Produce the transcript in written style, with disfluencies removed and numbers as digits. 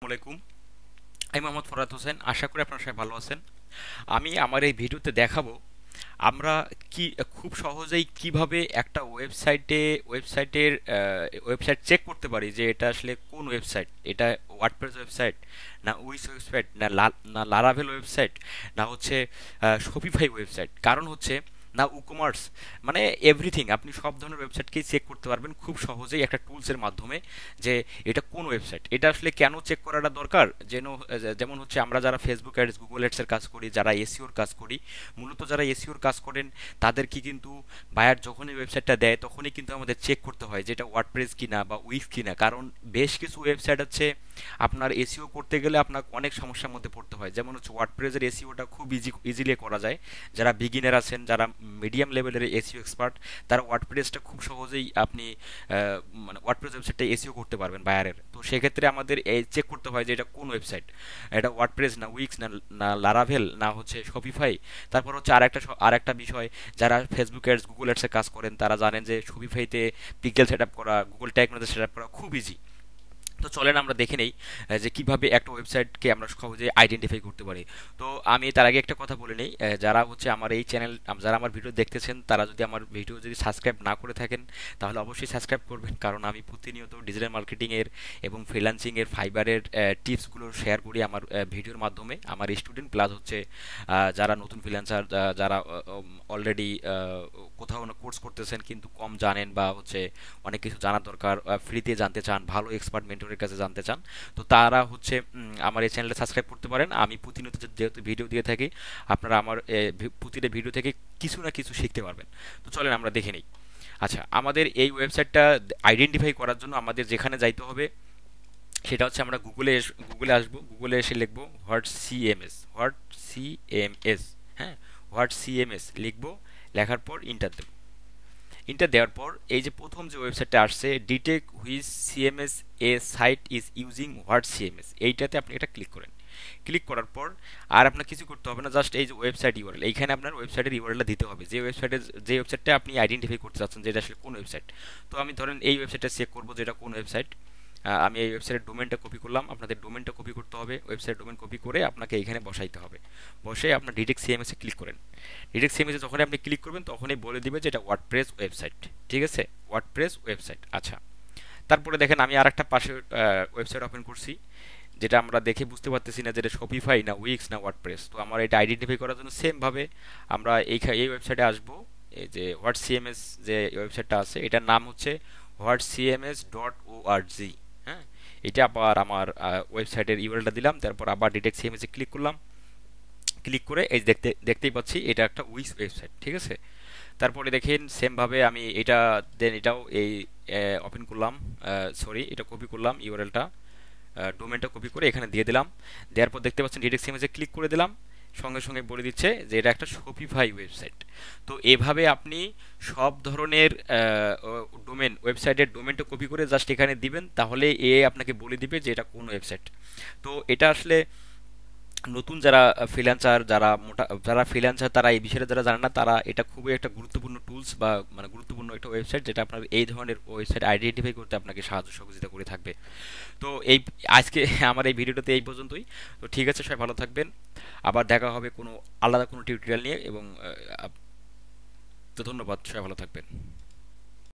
আসসালামাইকুম। আমি মোহাম্মদ ফরহাদ হোসেন, আশা করি আপনারা সবাই ভালো আছেন। আমি আমার এই ভিডিওতে দেখাবো আমরা কি খুব সহজেই কিভাবে একটা ওয়েবসাইট চেক করতে পারি যে এটা আসলে কোন ওয়েবসাইট। এটা ওয়ার্ডপ্রেস ওয়েবসাইট, না উইস ওয়েবসাইট, না লারাভেল ওয়েবসাইট, না হচ্ছে শপিফাই ওয়েবসাইট, কারণ হচ্ছে না কমার্স, মানে এভরিথিং। আপনি সব ধরনের ওয়েবসাইটকেই চেক করতে পারবেন খুব সহজেই একটা টুলসের মাধ্যমে যে এটা কোন ওয়েবসাইট। এটা আসলে কেন চেক করাটা দরকার, যেমন হচ্ছে আমরা যারা ফেসবুক অ্যাডস, গুগল অ্যাডসের কাজ করি, যারা এসইওর কাজ করি, মূলত যারা এসইওর কাজ করেন তাদের কি কিন্তু বায়ার যখনই ওয়েবসাইটটা দেয় তখনই কিন্তু আমাদের চেক করতে হয় যে এটা ওয়ার্ডপ্রেস কিনা বা উইক্স কিনা, কারণ বেশ কিছু ওয়েবসাইট আছে আপনার এসইও করতে গেলে আপনার অনেক সমস্যার মধ্যে পড়তে হয়। যেমন হচ্ছে ওয়ার্ডপ্রেসের এসইওটা খুব ইজিলি করা যায়। যারা বিগিনার আছেন, যারা মিডিয়াম লেভেলের এসইও এক্সপার্ট, তারা ওয়ার্ডপ্রেসটা খুব সহজেই আপনি মানে ওয়ার্ডপ্রেস ওয়েবসাইটটা এসইও করতে পারবেন বায়ারের। তো সেক্ষেত্রে আমাদের এই চেক করতে হয় যে এটা কোন ওয়েবসাইট, এটা ওয়ার্ডপ্রেস না উইক্স না লারাভেল না হচ্ছে শপিফাই। তারপর হচ্ছে আরেকটা বিষয়, যারা ফেসবুক অ্যাডস, গুগল অ্যাডসে কাজ করেন তারা জানেন যে শপিফাইতে পিক্সেল সেট আপ করা, Google tag manager set up করা খুব ইজি। তো চলেন আমরা দেখে নেই যে কিভাবে একটা ওয়েবসাইটকে আমরা সহজে আইডেন্টিফাই করতে পারি। তো আমি তার আগে একটা কথা বলে নেই, যারা হচ্ছে আমার এই চ্যানেল, যারা আমার ভিডিও দেখতেছেন, তারা যদি আমার ভিডিও যদি সাবস্ক্রাইব না করে থাকেন তাহলে অবশ্যই সাবস্ক্রাইব করবেন, কারণ আমি প্রতিনিয়ত ডিজিটাল মার্কেটিংয়ের এবং ফ্রিল্যান্সিংয়ের, ফাইবারের টিপসগুলো শেয়ার করি আমার ভিডিওর মাধ্যমে। আমার স্টুডেন্ট প্লাস হচ্ছে যারা নতুন ফ্রিল্যান্সার, যারা অলরেডি কোথাও না কোর্স করতেছেন কিন্তু কম জানেন বা হচ্ছে অনেক কিছু জানার দরকার, ফ্রিতে জানতে চান, ভালো এক্সপার্ট মেন্টরের কাছে জানতে চান, তো তারা হচ্ছে আমার এই চ্যানেলটা সাবস্ক্রাইব করতে পারেন। আমি প্রতিনিয়ত যেহেতু ভিডিও দিয়ে থাকি, আপনারা আমার প্রতিটা ভিডিও থেকে কিছু না কিছু শিখতে পারবেন। তো চলেন আমরা দেখে নিই। আচ্ছা, আমাদের এই ওয়েবসাইটটা আইডেন্টিফাই করার জন্য আমাদের যেখানে যাইতে হবে সেটা হচ্ছে আমরা গুগলে আসবো, গুগলে এসে লিখবো হোয়াট সিএমএস। হ্যাঁ, হোয়াট সিএমএস লিখবো, লেখার পর ইন্টার দেবো। ইন্টার দেওয়ার পর এই যে প্রথম যে ওয়েবসাইটটা আসছে, detect which CMS a site is using what CMS, এইটাতে আপনি এটা ক্লিক করেন। ক্লিক করার পর আর আপনার কিছু করতে হবে না, জাস্ট এই যে ওয়েবসাইট ইউআরএল, এইখানে আপনার ওয়েবসাইটের ইউআরএলটা দিতে হবে, যে ওয়েবসাইটটা আপনি আইডেন্টিফাই করতে চাচ্ছেন যে এটা আসলে কোন ওয়েবসাইট। তো আমি ধরেন এই ওয়েবসাইটটা চেক করবো যে এটা কোন ওয়েবসাইট। আমি এই ওয়েবসাইটের ডোমেনটা কপি করলাম, আপনাদের ডোমেনটা কপি করতে হবে, ওয়েবসাইট ডোমেন কপি করে আপনাকে এইখানে বসাইতে হবে। বসে আপনার ডিটেক্ট সিএমএস এ ক্লিক করেন। ডিটেক্ট সিএমএস এ যখনই আপনি ক্লিক করবেন তখনই বলে দিবে যে এটা ওয়ার্ডপ্রেস ওয়েবসাইট। ঠিক আছে, ওয়ার্ডপ্রেস ওয়েবসাইট। আচ্ছা, তারপরে দেখেন আমি আরেকটা পাশে ওয়েবসাইট ওপেন করছি, যেটা আমরা দেখে বুঝতে পারতেছি না যে এটা শপিফাই না উইক্স না ওয়ার্ডপ্রেস। তো আমার এটা আইডেন্টিফাই করার জন্য সেম ভাবে আমরা এই ওয়েবসাইটে আসবো। এই যে হোয়াট সিএমএস যে ওয়েবসাইটটা আছে, এটার নাম হচ্ছে whatcms.org। হ্যাঁ, এটা আবার আমার ওয়েবসাইটের ইউআরএলটা দিলাম, তারপর আবার ডিটেক্ট সিএমএস এ ক্লিক করলাম। ক্লিক করে এই দেখতেই পাচ্ছি এটা একটা উইক্স ওয়েবসাইট। ঠিক আছে, তারপরে দেখেন সেম ভাবে আমি এটা এটাও এই ওপেন করলাম, সরি এটা কপি করলাম ইউআরএলটা, ডোমেনটা কপি করে এখানে দিয়ে দিলাম। দেওয়ার পর দেখতে পাচ্ছেন ডিরেক্ট ইমেজে ক্লিক করে দিলাম, সঙ্গে সঙ্গে বলে দিচ্ছে যে এটা একটা শপিফাই ওয়েবসাইট। তো এভাবে আপনি সব ধরনের ওয়েবসাইটের ডোমেনটা কপি করে জাস্ট এখানে দিবেন, তাহলে এ আপনাকে বলে দিবে যে এটা কোন ওয়েবসাইট। তো এটা আসলে নতুন যারা ফ্রিল্যান্সার তারা এই বিষয়ে যারা জানে না, তারা এটা খুবই একটা গুরুত্বপূর্ণ টুলস বা মানে গুরুত্বপূর্ণ একটা ওয়েবসাইট, যেটা আপনার এই ধরনের ওয়েবসাইট আইডেন্টিফাই করতে আপনাকে সাহায্য সহযোগিতা করে থাকবে। তো এই আজকে আমার এই ভিডিওটাতে এই পর্যন্তই। তো ঠিক আছে, সবাই ভালো থাকবেন, আবার দেখা হবে কোনো আলাদা কোনো টিউটোরিয়াল নিয়ে, এবং তো ধন্যবাদ, সবাই ভালো থাকবেন।